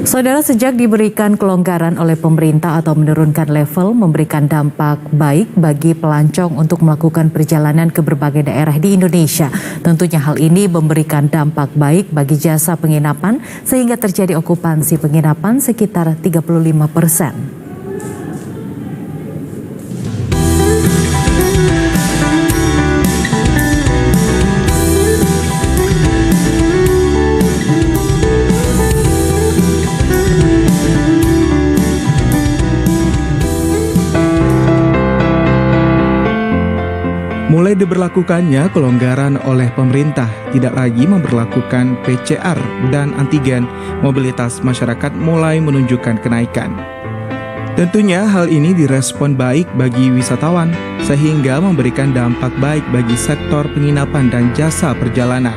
Saudara, sejak diberikan kelonggaran oleh pemerintah atau menurunkan level memberikan dampak baik bagi pelancong untuk melakukan perjalanan ke berbagai daerah di Indonesia. Tentunya hal ini memberikan dampak baik bagi jasa penginapan sehingga terjadi okupansi penginapan sekitar 35%. Mulai diberlakukannya kelonggaran oleh pemerintah, tidak lagi memberlakukan PCR dan antigen, mobilitas masyarakat mulai menunjukkan kenaikan. Tentunya hal ini direspon baik bagi wisatawan, sehingga memberikan dampak baik bagi sektor penginapan dan jasa perjalanan.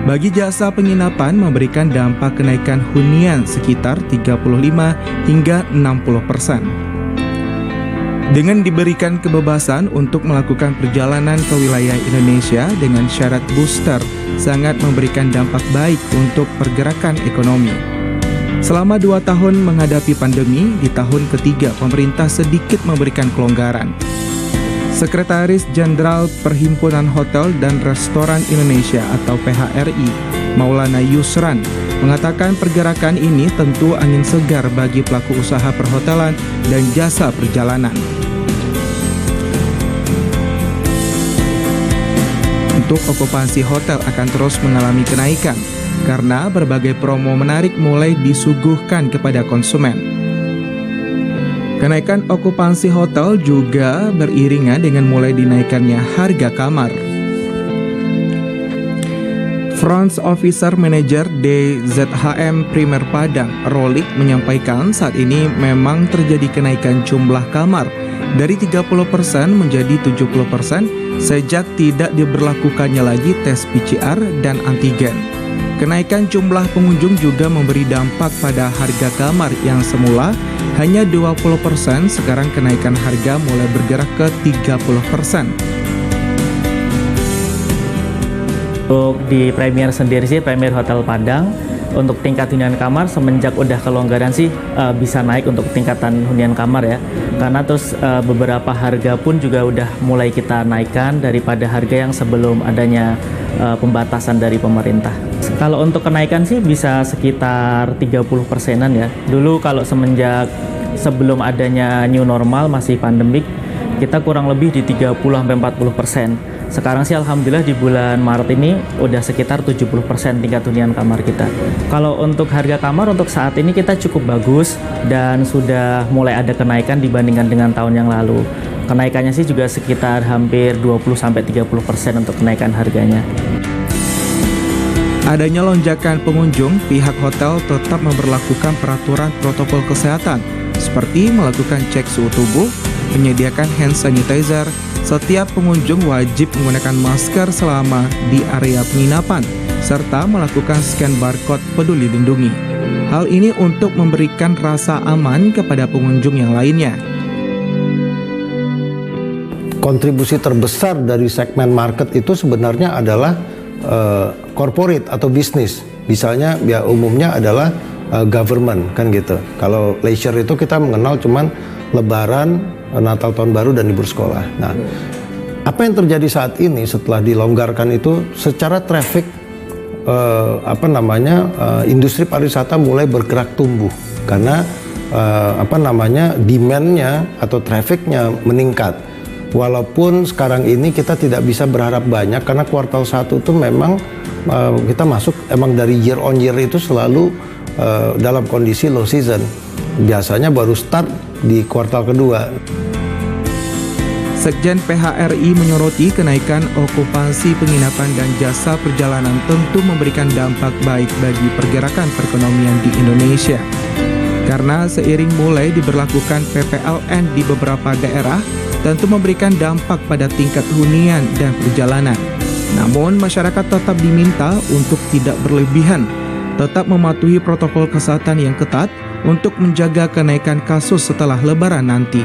Bagi jasa penginapan memberikan dampak kenaikan hunian sekitar 35 hingga 60%. Dengan diberikan kebebasan untuk melakukan perjalanan ke wilayah Indonesia dengan syarat booster, sangat memberikan dampak baik untuk pergerakan ekonomi. Selama 2 tahun menghadapi pandemi, di tahun ketiga pemerintah sedikit memberikan kelonggaran. Sekretaris Jenderal Perhimpunan Hotel dan Restoran Indonesia atau PHRI, Maulana Yusran, mengatakan pergerakan ini tentu angin segar bagi pelaku usaha perhotelan dan jasa perjalanan. Untuk okupansi hotel akan terus mengalami kenaikan karena berbagai promo menarik mulai disuguhkan kepada konsumen. Kenaikan okupansi hotel juga beriringan dengan mulai dinaikannya harga kamar. Front Officer Manager DZHM Primer Padang, Rolik, menyampaikan saat ini memang terjadi kenaikan jumlah kamar dari 30% menjadi 70% sejak tidak diberlakukannya lagi tes PCR dan antigen. Kenaikan jumlah pengunjung juga memberi dampak pada harga kamar yang semula hanya 20%, sekarang kenaikan harga mulai bergerak ke 30%. Untuk di Premier sendiri sih, Premier Hotel Padang, untuk tingkat hunian kamar semenjak udah kelonggaran sih bisa naik untuk tingkatan hunian kamar ya. Karena terus beberapa harga pun juga udah mulai kita naikkan daripada harga yang sebelum adanya pembatasan dari pemerintah. Kalau untuk kenaikan sih bisa sekitar 30%-an ya. Dulu kalau semenjak sebelum adanya new normal masih pandemik, kita kurang lebih di 30-40%. Sekarang sih alhamdulillah di bulan Maret ini udah sekitar 70% tingkat hunian kamar kita. Kalau untuk harga kamar untuk saat ini kita cukup bagus dan sudah mulai ada kenaikan dibandingkan dengan tahun yang lalu. Kenaikannya sih juga sekitar hampir 20-30% untuk kenaikan harganya. Adanya lonjakan pengunjung, pihak hotel tetap memberlakukan peraturan protokol kesehatan seperti melakukan cek suhu tubuh, menyediakan hand sanitizer. Setiap pengunjung wajib menggunakan masker selama di area penginapan, serta melakukan scan barcode Peduli Lindungi. Hal ini untuk memberikan rasa aman kepada pengunjung yang lainnya. Kontribusi terbesar dari segmen market itu sebenarnya adalah corporate atau bisnis. Misalnya ya umumnya adalah government kan gitu. Kalau leisure itu kita mengenal cuman Lebaran, Natal, Tahun Baru, dan libur sekolah. Nah, apa yang terjadi saat ini setelah dilonggarkan itu secara traffic industri pariwisata mulai bergerak tumbuh karena demand-nya atau traffic-nya meningkat. Walaupun sekarang ini kita tidak bisa berharap banyak karena kuartal 1 itu memang kita masuk emang dari year on year itu selalu dalam kondisi low season. Biasanya baru start di kuartal kedua. Sekjen PHRI menyoroti kenaikan okupansi penginapan dan jasa perjalanan tentu memberikan dampak baik bagi pergerakan perekonomian di Indonesia. Karena seiring mulai diberlakukan PPLN di beberapa daerah, tentu memberikan dampak pada tingkat hunian dan perjalanan. Namun masyarakat tetap diminta untuk tidak berlebihan, tetap mematuhi protokol kesehatan yang ketat untuk menjaga kenaikan kasus setelah Lebaran nanti.